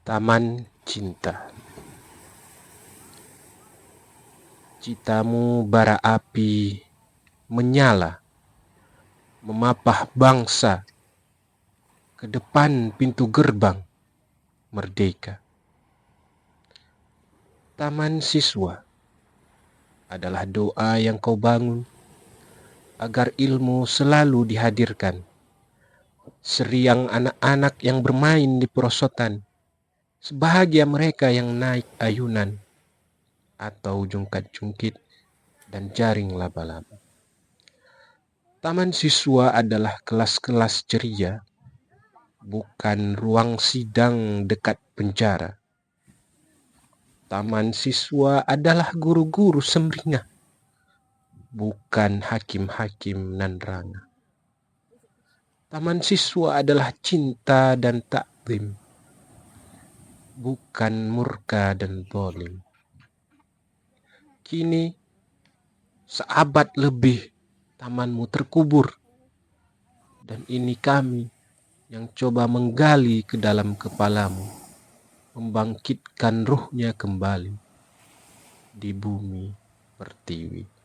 Taman Cinta. Citamu bara api menyala, memapah bangsa ke depan pintu gerbang merdeka. Taman siswa adalah doa yang kau bangun agar ilmu selalu dihadirkan. Seriang anak-anak yang bermain di perosotan, sebahagia mereka yang naik ayunan atau jungkat-jungkit dan jaring laba-laba. Taman siswa adalah kelas-kelas ceria, bukan ruang sidang dekat penjara. Taman siswa adalah guru-guru semringah, bukan hakim-hakim nan rana. Taman siswa adalah cinta dan taklim, bukan murka dan zalim. Kini, seabad lebih tamanmu terkubur, dan ini kami yang coba menggali ke dalam kepalamu, membangkitkan ruhnya kembali di bumi pertiwi.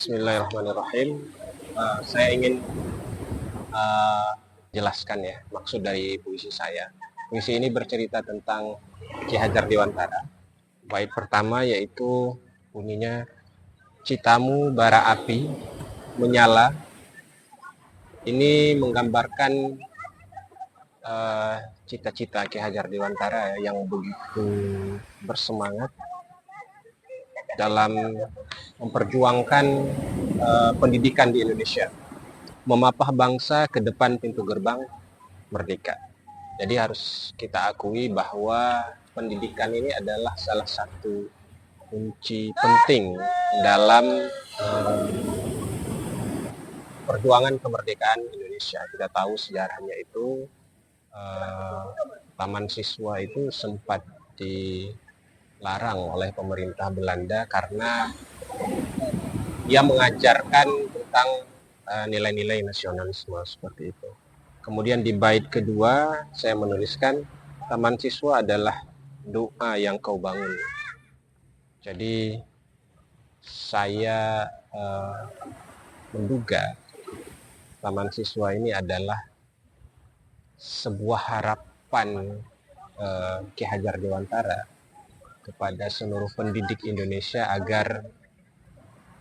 Bismillahirrahmanirrahim. Saya ingin jelaskan ya maksud dari puisi saya. Puisi ini bercerita tentang Ki Hajar Dewantara. Bait pertama yaitu bunyinya, citamu bara api menyala. Ini menggambarkan cita-cita Ki Hajar Dewantara yang begitu bersemangat dalam memperjuangkan pendidikan di Indonesia, memapah bangsa ke depan pintu gerbang merdeka. Jadi harus kita akui bahwa pendidikan ini adalah salah satu kunci penting dalam perjuangan kemerdekaan Indonesia. Kita tahu sejarahnya itu taman siswa itu sempat dilarang oleh pemerintah Belanda karena dia mengajarkan tentang nilai-nilai nasionalisme seperti itu. Kemudian di bait kedua saya menuliskan, taman siswa adalah doa yang kau bangun. Jadi saya menduga taman siswa ini adalah sebuah harapan Ki Hajar Dewantara kepada seluruh pendidik Indonesia agar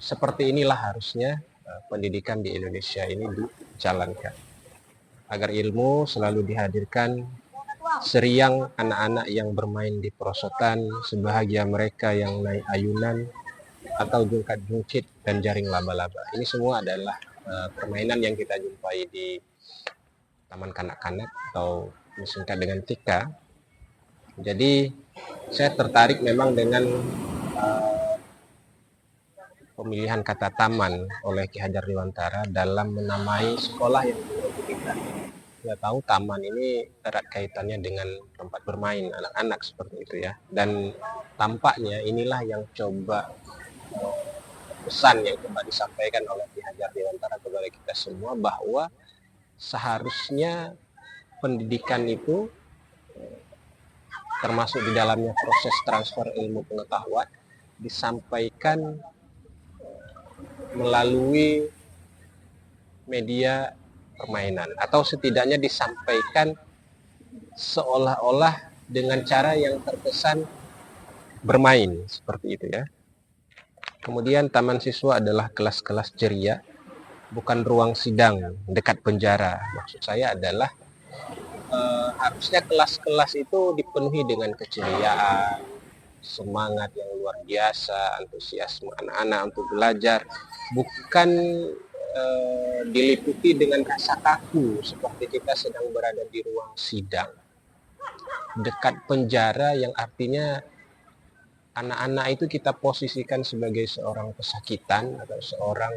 seperti inilah harusnya pendidikan di Indonesia ini dijalankan. Agar ilmu selalu dihadirkan, seriang anak-anak yang bermain di perosotan, sebahagia mereka yang naik ayunan atau jungkat-jungkit dan jaring laba-laba. Ini semua adalah permainan yang kita jumpai di taman kanak-kanak atau disingkat dengan TIKA. Jadi saya tertarik memang dengan pemilihan kata taman oleh Ki Hajar Dewantara dalam menamai sekolah yang beliau dirikan. Kita tahu taman ini erat kaitannya dengan tempat bermain anak-anak seperti itu ya. Dan tampaknya inilah yang coba pesan yang coba disampaikan oleh Ki Hajar Dewantara kepada kita semua, bahwa seharusnya pendidikan itu termasuk di dalamnya proses transfer ilmu pengetahuan disampaikan melalui media permainan, atau setidaknya disampaikan seolah-olah dengan cara yang terkesan bermain seperti itu ya. Kemudian taman siswa adalah kelas-kelas ceria, bukan ruang sidang dekat penjara. Maksud saya adalah harusnya kelas-kelas itu dipenuhi dengan keceriaan, semangat yang luar biasa, antusiasme anak-anak untuk belajar, bukan diliputi dengan rasa kaku seperti kita sedang berada di ruang sidang dekat penjara, yang artinya anak-anak itu kita posisikan sebagai seorang pesakitan atau seorang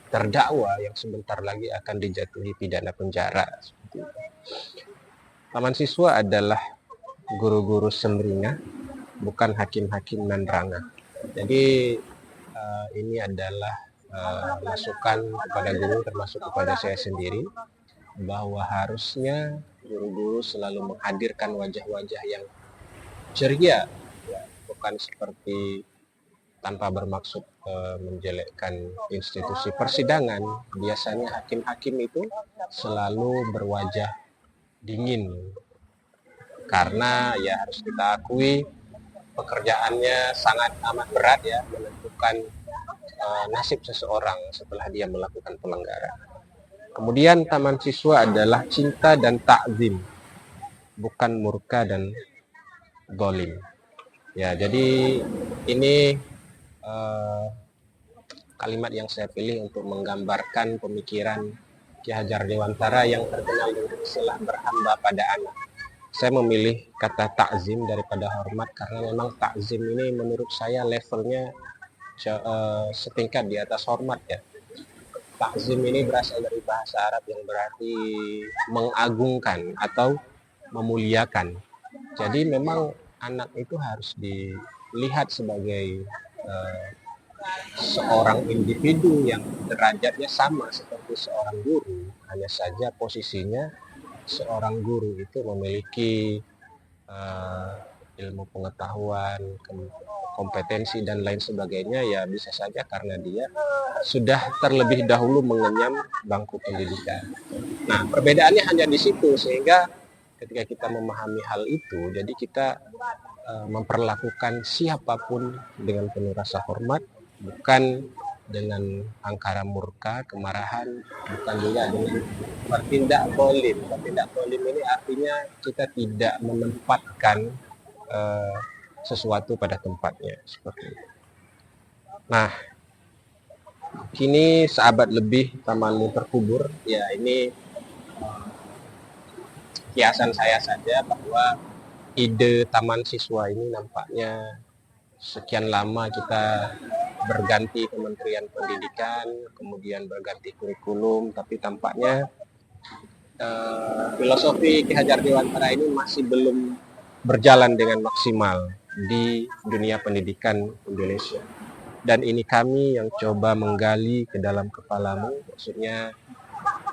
terdakwa yang sebentar lagi akan dijatuhi pidana penjara seperti itu. Taman siswa adalah guru-guru semringah, bukan hakim-hakim menerangah. Jadi ini adalah masukan kepada guru, termasuk kepada saya sendiri, bahwa harusnya guru-guru selalu menghadirkan wajah-wajah yang ceria, ya, bukan seperti tanpa bermaksud menjelekkan institusi persidangan. Biasanya hakim-hakim itu selalu berwajah dingin, karena ya harus kita akui pekerjaannya sangat amat berat ya, menentukan nasib seseorang setelah dia melakukan pelanggaran. Kemudian taman siswa adalah cinta dan takzim, bukan murka dan golim. Ya, jadi ini kalimat yang saya pilih untuk menggambarkan pemikiran Ki Hajar Dewantara yang terkenal dengan istilah berhamba pada anak. Saya memilih kata takzim daripada hormat karena memang takzim ini menurut saya levelnya setingkat di atas hormat ya. Takzim ini berasal dari bahasa Arab yang berarti mengagungkan atau memuliakan. Jadi memang anak itu harus dilihat sebagai seorang individu yang derajatnya sama seperti seorang guru. Hanya saja posisinya seorang guru itu memiliki ilmu pengetahuan, kompetensi dan lain sebagainya, ya bisa saja karena dia sudah terlebih dahulu mengenyam bangku pendidikan. Nah, perbedaannya hanya di situ, sehingga ketika kita memahami hal itu, jadi kita memperlakukan siapapun dengan penuh rasa hormat, bukan dengan angkara murka, kemarahan, bukan juga dengan bertindak zalim. Bertindak zalim ini artinya kita tidak menempatkan sesuatu pada tempatnya, seperti itu. Nah, kini seabad lebih tamanmu terkubur. Ya, ini kiasan saya saja bahwa ide taman siswa ini nampaknya sekian lama kita berganti Kementerian Pendidikan, kemudian berganti kurikulum, tapi tampaknya filosofi Ki Hajar Dewantara ini masih belum berjalan dengan maksimal di dunia pendidikan Indonesia. Dan ini kami yang coba menggali ke dalam kepalamu, maksudnya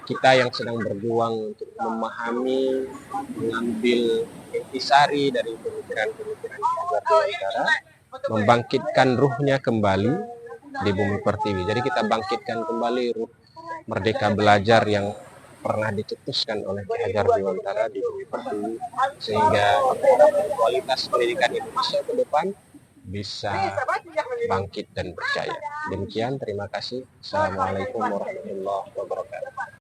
kita yang sedang berjuang untuk memahami, mengambil intisari dari pemikiran-pemikiran Ki Hajar Dewantara, membangkitkan ruhnya kembali di Bumi Pertiwi. Jadi kita bangkitkan kembali ruh merdeka belajar yang pernah dicetuskan oleh Ki Hajar Dewantara di Bumi Pertiwi, sehingga kualitas pendidikan Indonesia ke depan bisa bangkit dan berjaya. Demikian, terima kasih. Assalamualaikum warahmatullahi wabarakatuh.